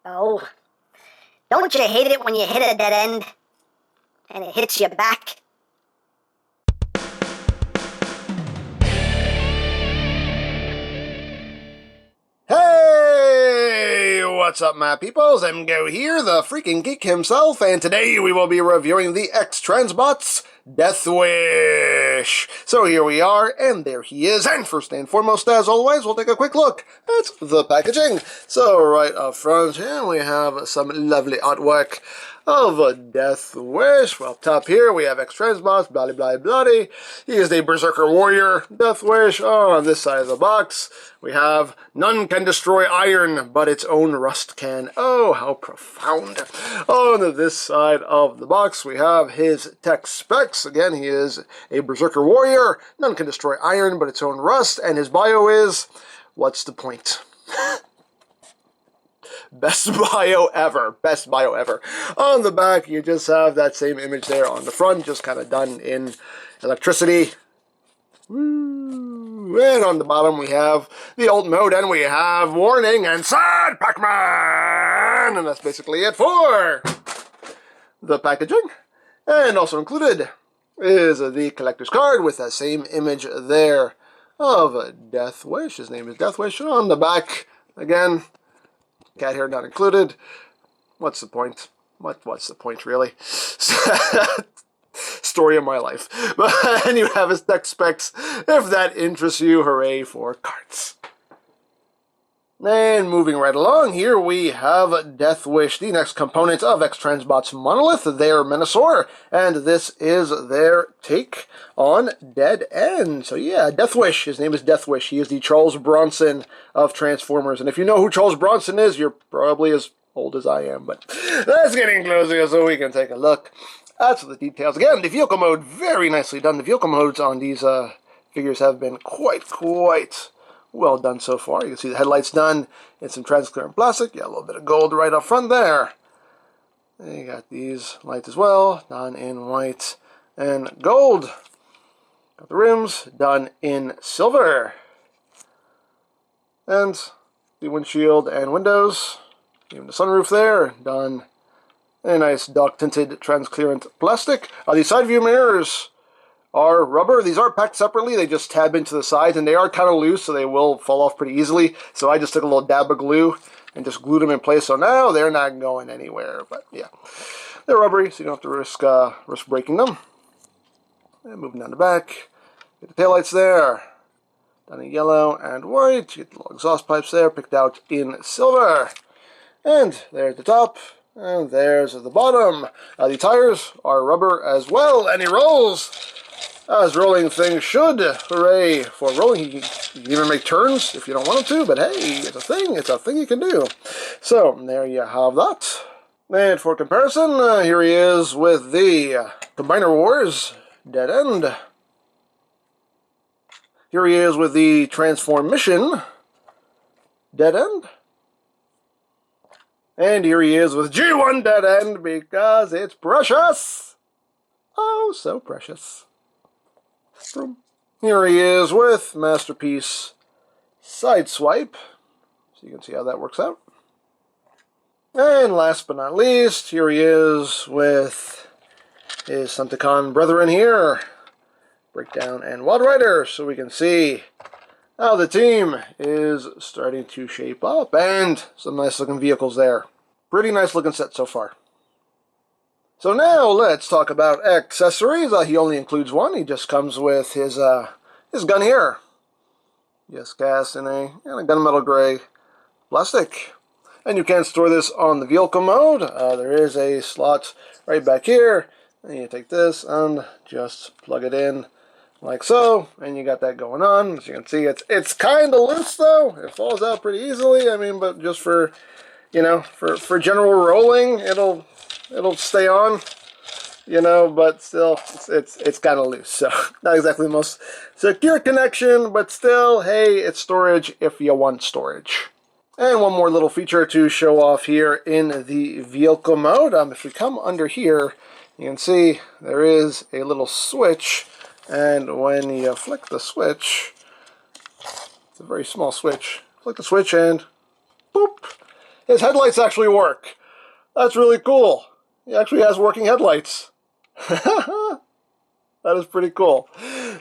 Oh, don't you hate it when you hit a dead end and it hits you back? Hey, what's up, my peoples? EmGo here, the freaking geek himself, and today we will be reviewing the X-Transbots DEATHWISH. So here we are, and there he is, and first and foremost, as always, we'll take a quick look at the packaging. So right up front here, we have some lovely artwork of a DEATHWISH. Well, up top here, we have X-Transbots, blah, blah, blah. He is the Berserker Warrior DEATHWISH. On this side of the box, we have none can destroy iron, but its own rust can. Oh, how profound. On this side of the box, we have his tech specs. Again, he is a Berserker Warrior. None can destroy iron, but its own rust. And his bio is, what's the point? Best bio ever. Best bio ever. On the back, you just have that same image there on the front, just kind of done in electricity. Woo. And on the bottom, we have the alt mode, and we have warning and sad Pac-Man! And that's basically it for the packaging. And also included is the collector's card with that same image there of DEATHWISH. His name is DEATHWISH. On the back, again, cat hair not included. What's the point? What's the point, really? Story of my life. And you have his tech specs. If that interests you, hooray for cards. And moving right along, here we have DEATHWISH, the next component of X-Transbots Monolith, their Menasor, and this is their take on Dead End. So yeah, DEATHWISH, his name is DEATHWISH. He is the Charles Bronson of Transformers, and if you know who Charles Bronson is, you're probably as old as I am, but that's getting closer so we can take a look at the details. Again, the vehicle mode, very nicely done. The vehicle modes on these figures have been quite well done so far. You can see the headlights done in some transparent plastic. Yeah, a little bit of gold right up front there. And you got these lights as well, done in white and gold. Got the rims done in silver. And the windshield and windows, even the sunroof there, done in a nice dark-tinted transparent plastic. The side view mirrors are rubber. These are packed separately. They just tab into the sides, and they are kind of loose, so they will fall off pretty easily. So I just took a little dab of glue and just glued them in place. So now they're not going anywhere. But yeah, they're rubbery, so you don't have to risk breaking them. And moving down the back, get the taillights there, done in yellow and white. You get the little exhaust pipes there, picked out in silver. And there's the top, and there's the bottom. The tires are rubber as well, and he rolls as rolling things should. Hooray for rolling. You can even make turns if you don't want him to, but hey, it's a thing. It's a thing you can do. So, there you have that. And for comparison, here he is with the Combiner Wars Dead End. Here he is with the Transformation Dead End. And here he is with G1 Dead End because it's precious. Oh, so precious. Here he is with Masterpiece Sideswipe. So you can see how that works out. And last but not least, here he is with his Senticon brethren here. Breakdown and Wad Rider. So we can see how the team is starting to shape up. And some nice looking vehicles there. Pretty nice looking set so far. So now let's talk about accessories. He only includes one. He just comes with his gun here. Yes, cast in a gunmetal gray plastic. And you can store this on the vehicle mode. There is a slot right back here. And you take this and just plug it in like so. And you got that going on. As you can see, it's kind of loose though. It falls out pretty easily. I mean, but just for, you know, for general rolling, it'll stay on, you know, but still, it's kind of loose, so not exactly the most secure connection, but still, hey, it's storage if you want storage. And one more little feature to show off here in the vehicle mode. If we come under here, you can see there is a little switch, and when you flick the switch, it's a very small switch, flick the switch and boop, his headlights actually work. That's really cool. He actually has working headlights. That is pretty cool.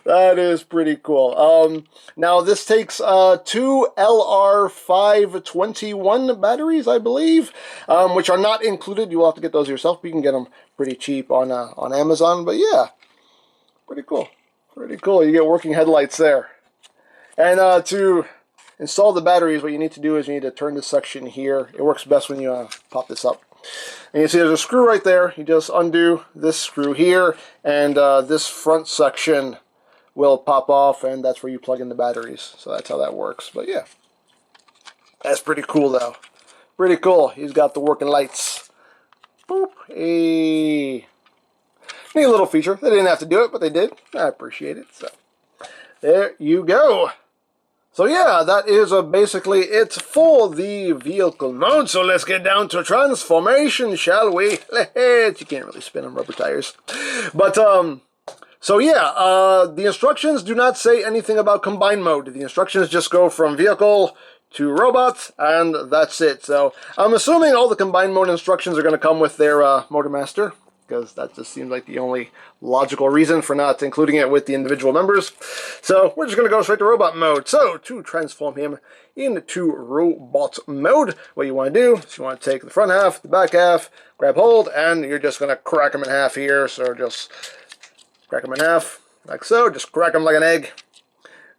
That is pretty cool. Now this takes two LR521 batteries, I believe, which are not included. You will have to get those yourself. You can get them pretty cheap on Amazon. But yeah, pretty cool. Pretty cool. You get working headlights there. And to install the batteries, what you need to do is you need to turn this section here. It works best when you pop this up. And you see there's a screw right there. You just undo this screw here, and this front section will pop off, and that's where you plug in the batteries. So that's how that works. But yeah, that's pretty cool though. Pretty cool. He's got the working lights. Boop. Hey. Neat little feature. They didn't have to do it, but they did. I appreciate it. So there you go. So yeah, that is basically it for the vehicle mode. So let's get down to transformation, shall we? You can't really spin on rubber tires. But, so yeah, the instructions do not say anything about combine mode. The instructions just go from vehicle to robot, and that's it. So I'm assuming all the combine mode instructions are going to come with their Motor Master, because that just seems like the only logical reason for not including it with the individual members. So we're just going to go straight to robot mode. So to transform him into robot mode, what you want to do is you want to take the front half, the back half, grab hold, and you're just going to crack them in half here. So just crack them in half like so. Just crack them like an egg.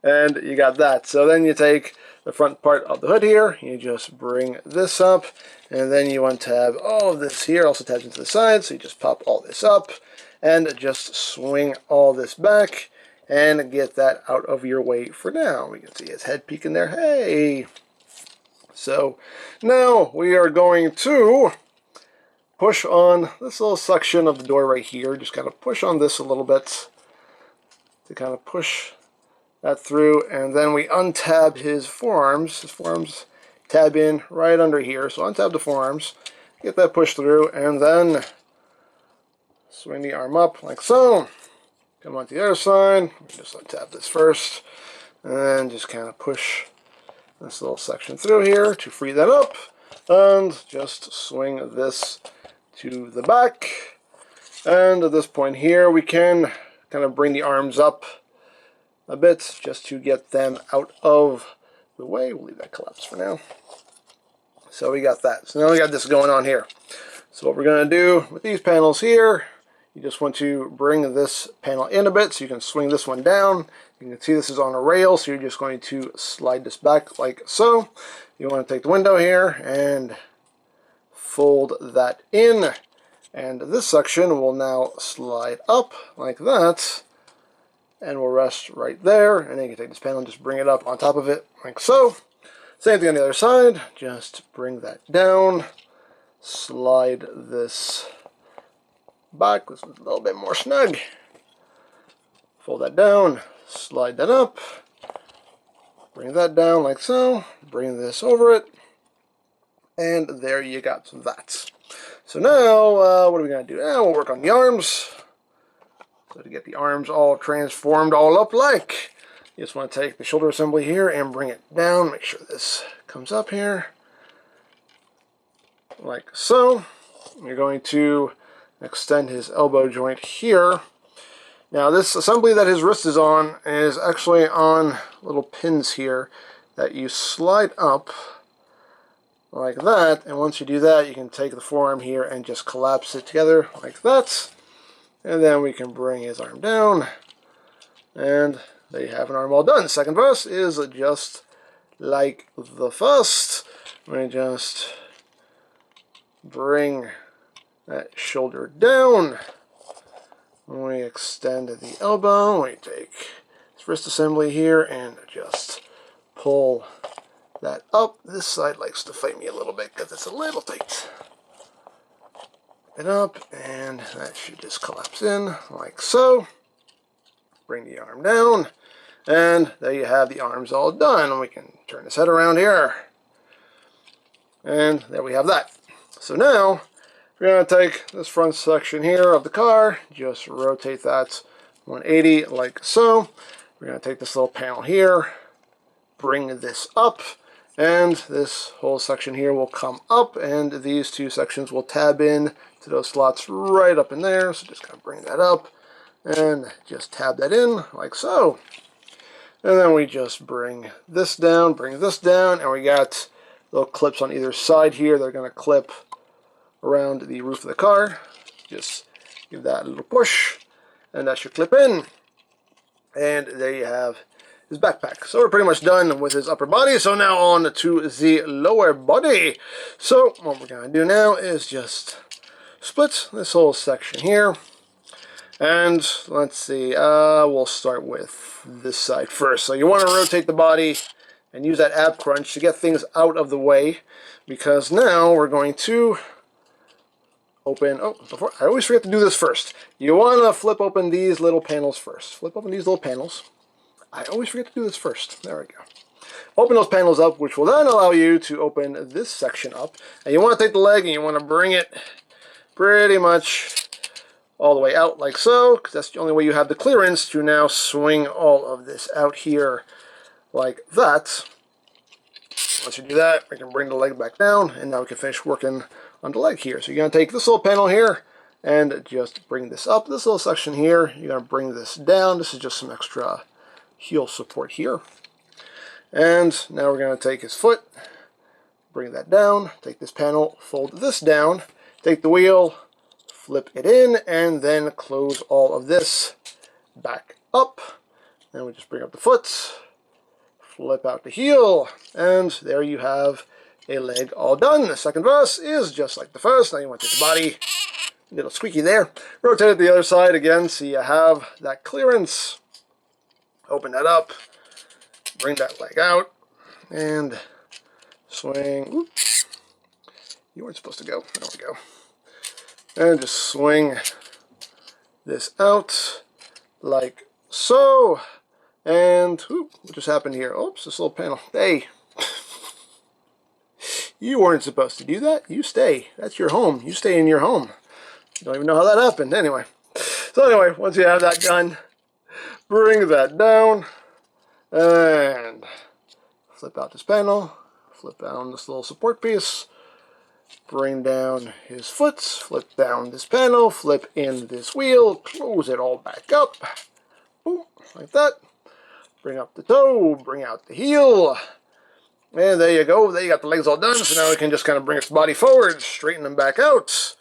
And you got that. So then you take the front part of the hood here, you just bring this up, and then you untab all of this here, also tabs into the side, so you just pop all this up, and just swing all this back, and get that out of your way for now. We can see his head peeking there, hey! So, now we are going to push on this little section of the door right here, just kind of push on this a little bit, to kind of push that through, and then we untab his forearms. His forearms tab in right under here, so untab the forearms, get that pushed through, and then swing the arm up like so. Come on to the other side, just untab this first, and just kind of push this little section through here to free that up, and just swing this to the back. And at this point here, we can kind of bring the arms up a bit just to get them out of the way. We'll leave that collapse for now. So we got that. So now we got this going on here. So what we're going to do with these panels here, you just want to bring this panel in a bit so you can swing this one down. You can see this is on a rail, so you're just going to slide this back like so. You want to take the window here and fold that in, and this section will now slide up like that, and we'll rest right there, and then you can take this panel and just bring it up on top of it, like so. Same thing on the other side, just bring that down, slide this back, this is a little bit more snug, fold that down, slide that up, bring that down like so, bring this over it, and there you got that. So now, what are we going to do? Now we'll work on the arms. So to get the arms all transformed all up like, you just want to take the shoulder assembly here and bring it down. Make sure this comes up here, like so. You're going to extend his elbow joint here. Now this assembly that his wrist is on is actually on little pins here that you slide up like that, and once you do that, you can take the forearm here and just collapse it together like that. And then we can bring his arm down, and there you have an arm all done. Second verse is just like the first. We just bring that shoulder down. We extend the elbow. We take this wrist assembly here and just pull that up. This side likes to fight me a little bit because it's a little tight. It up, and that should just collapse in like so. Bring the arm down, and there you have the arms all done. We can turn this head around here, and there we have that. So now we're going to take this front section here of the car, just rotate that 180 like so. We're going to take this little panel here, bring this up, And this whole section here will come up, and these two sections will tab in to those slots right up in there. So just kind of bring that up and just tab that in like so. And then we just bring this down, and we got little clips on either side here. They're going to clip around the roof of the car. Just give that a little push, and that should clip in. And there you have his backpack. So we're pretty much done with his upper body. So now on to the lower body. So what we're going to do now is just split this whole section here. And let's see, we'll start with this side first. So you want to rotate the body and use that ab crunch to get things out of the way, because now we're going to open, I always forget to do this first. You want to flip open these little panels first. Flip open these little panels. I always forget to do this first. There we go. Open those panels up, which will then allow you to open this section up. And you want to take the leg and you want to bring it pretty much all the way out like so, because that's the only way you have the clearance to now swing all of this out here like that. Once you do that, we can bring the leg back down, and now we can finish working on the leg here. So you're going to take this little panel here and just bring this up. This little section here, you're going to bring this down. This is just some extra heel support here. And now we're going to take his foot, bring that down, take this panel, fold this down, take the wheel, flip it in, and then close all of this back up. Then we just bring up the foot, flip out the heel, and there you have a leg all done. The second verse is just like the first. Now you want to take the body, a little squeaky there, rotate it the other side again so you have that clearance. Open that up, bring that leg out, and swing. Oops. You weren't supposed to go. There we go. And just swing this out like so. And what just happened here? Oops, this little panel. Hey, you weren't supposed to do that. You stay. That's your home. You stay in your home. You don't even know how that happened. Anyway. So anyway, once you have that done, bring that down and flip out this panel. Flip down this little support piece. Bring down his foot, flip down this panel, flip in this wheel, close it all back up. Boom, like that. Bring up the toe, bring out the heel. And there you go. There you got the legs all done. So now we can just kind of bring his body forward, straighten them back out.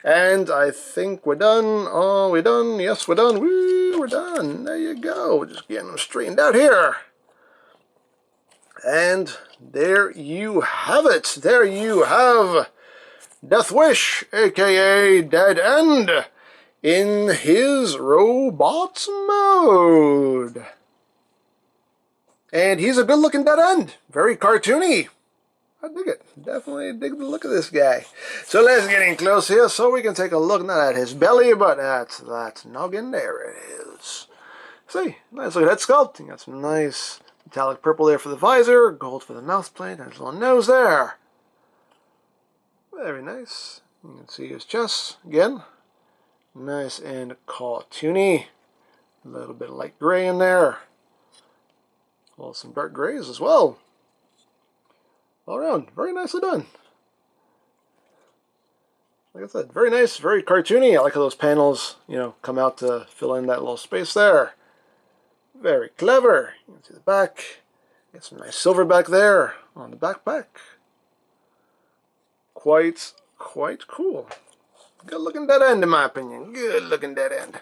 And I think we're done. Oh, we're done. Yes, we're done. Woo, we're done. There you go. We're just getting them straightened out here. And there you have it. There you have Deathwish, aka Dead End, in his robots mode. And he's a good looking dead end. Very cartoony. I dig it. Definitely dig the look of this guy. So let's get in close here so we can take a look not at his belly, but at that noggin. There it is. See, nice look at that sculpt. You got some nice metallic purple there for the visor, gold for the mouth plate, and his little nose there. Very nice. You can see his chest again. Nice and cartoony. A little bit of light gray in there. Well, some dark grays as well. All around, very nicely done. Like I said, very nice, very cartoony. I like how those panels, come out to fill in that little space there. Very clever. You can see the back. Get some nice silver back there on the backpack. Quite cool. Good looking dead end in my opinion. Good looking dead end.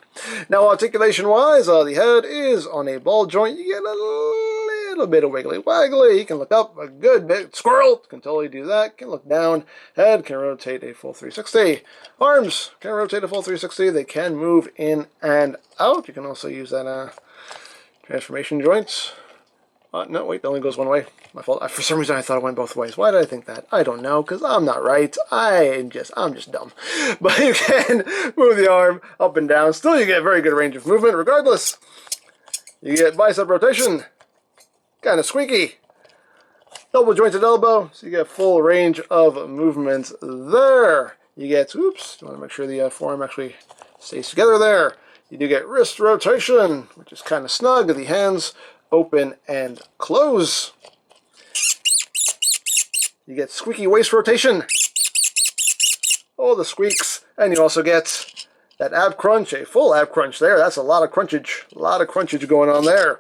Now articulation wise, the head is on a ball joint. You get a little bit of wiggly waggly. You can look up a good bit. Squirrel can totally do that. Can look down. Head can rotate a full 360. Arms can rotate a full 360. They can move in and out. You can also use that transformation joints. No, wait, that only goes one way. My fault. For some reason, I thought it went both ways. Why did I think that? I don't know, because I'm not right. I'm just dumb. But you can move the arm up and down. Still, you get very good range of movement, regardless. You get bicep rotation. Kind of squeaky. Double jointed elbow, so you get full range of movement there. You get, oops, you want to make sure the forearm actually stays together there. You do get wrist rotation, which is kind of snug. The hands open and close. You get squeaky waist rotation. Oh, the squeaks. And you also get that ab crunch, a full ab crunch there. That's a lot of crunchage. A lot of crunchage going on there.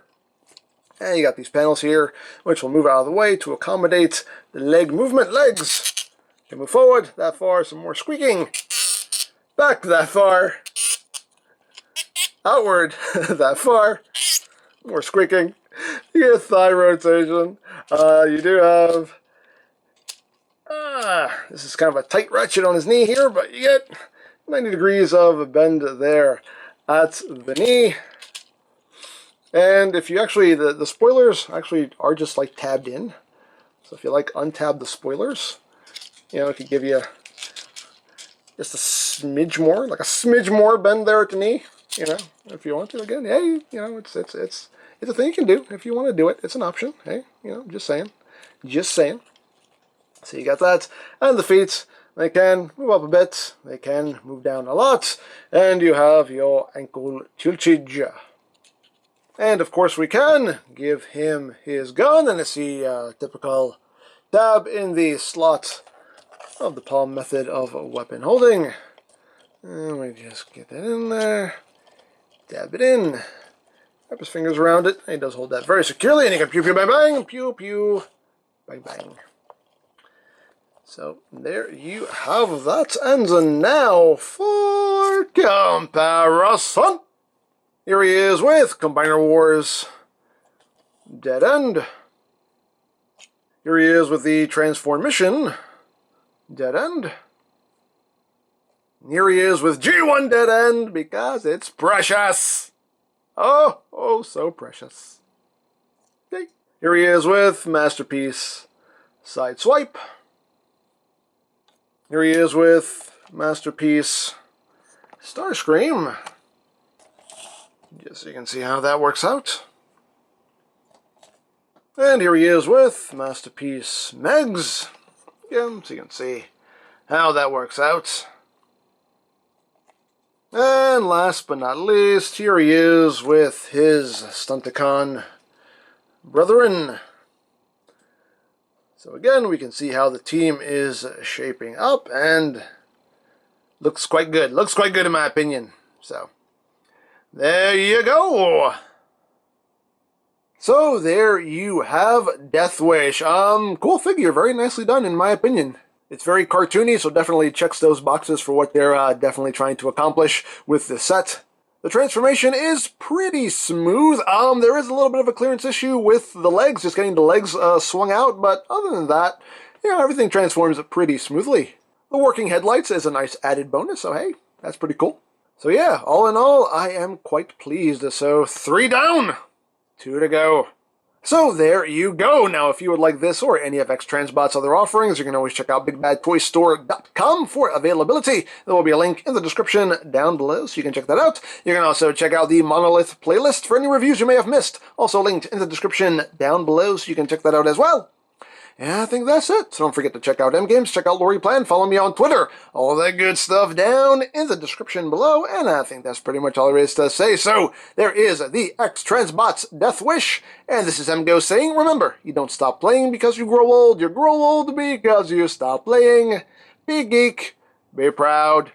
And you got these panels here, which will move out of the way to accommodate the leg movement. Legs. You move forward that far, some more squeaking. Back that far. Outward that far. More squeaking. You get thigh rotation. You do have... this is kind of a tight ratchet on his knee here, but you get 90 degrees of a bend there at the knee. And if you actually, the spoilers actually are just like tabbed in. So if you like untab the spoilers, you know, it could give you just a smidge more, like a smidge more bend there at the knee. You know, if you want to, again, hey, you know, it's a thing you can do if you want to do it. It's an option. Hey, you know, just saying. Just saying. So you got that. And the feet, they can move up a bit. They can move down a lot. And you have your ankle tiltage. And of course we can give him his gun. And it's the typical tab in the slot of the palm method of weapon holding. And we just get that in there. Dab it in. Wrap his fingers around it. And he does hold that very securely. And you can pew pew bang bang. Pew pew bang bang. So there you have that. And now for comparison. Here he is with Combiner Wars Dead End. Here he is with the Transformation Dead End. Here he is with G1 Dead End because it's precious. Oh, oh, so precious. Okay. Here he is with Masterpiece Sideswipe. Here he is with Masterpiece Starscream. Just so you can see how that works out. And here he is with Masterpiece Megs. Again, so you can see how that works out. And last but not least, here he is with his Stunticon brethren. So again, we can see how the team is shaping up, and looks quite good. Looks quite good in my opinion. So, there you go. So, there you have DEATHWISH. Cool figure. Very nicely done in my opinion. It's very cartoony, so definitely checks those boxes for what they're definitely trying to accomplish with this set. The transformation is pretty smooth. There is a little bit of a clearance issue with the legs, just getting the legs swung out, but other than that, you know, everything transforms pretty smoothly. The working headlights is a nice added bonus, so hey, that's pretty cool. So yeah, all in all, I am quite pleased. So 3 down, 2 to go. So there you go. Now, if you would like this or any of X-Transbots' other offerings, you can always check out BigBadToyStore.com for availability. There will be a link in the description down below, so you can check that out. You can also check out the Monolith playlist for any reviews you may have missed. Also linked in the description down below, so you can check that out as well. And I think that's it. So don't forget to check out EmGo's, check out Lori Plan, follow me on Twitter. All that good stuff down in the description below. And I think that's pretty much all there is to say. So there is the X-Transbots DEATHWISH. And this is EmGo saying, remember, you don't stop playing because you grow old. You grow old because you stop playing. Be geek. Be proud.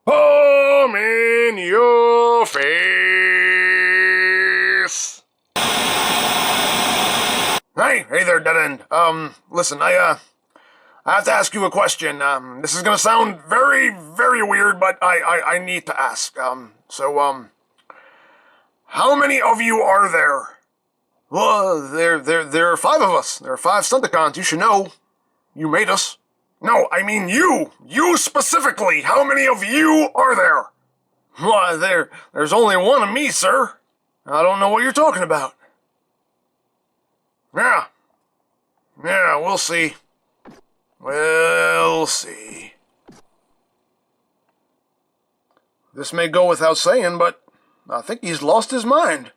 Palm in your face. Hey there, Dead End. Listen, I have to ask you a question. This is gonna sound very, very weird, but I need to ask. How many of you are there? Well, there are 5 of us. There are 5 Stunticons. You should know. You made us. No, I mean you. You specifically. How many of you are there? Why, there's only 1 of me, sir. I don't know what you're talking about. Yeah, we'll see. We'll see. This may go without saying, but I think he's lost his mind.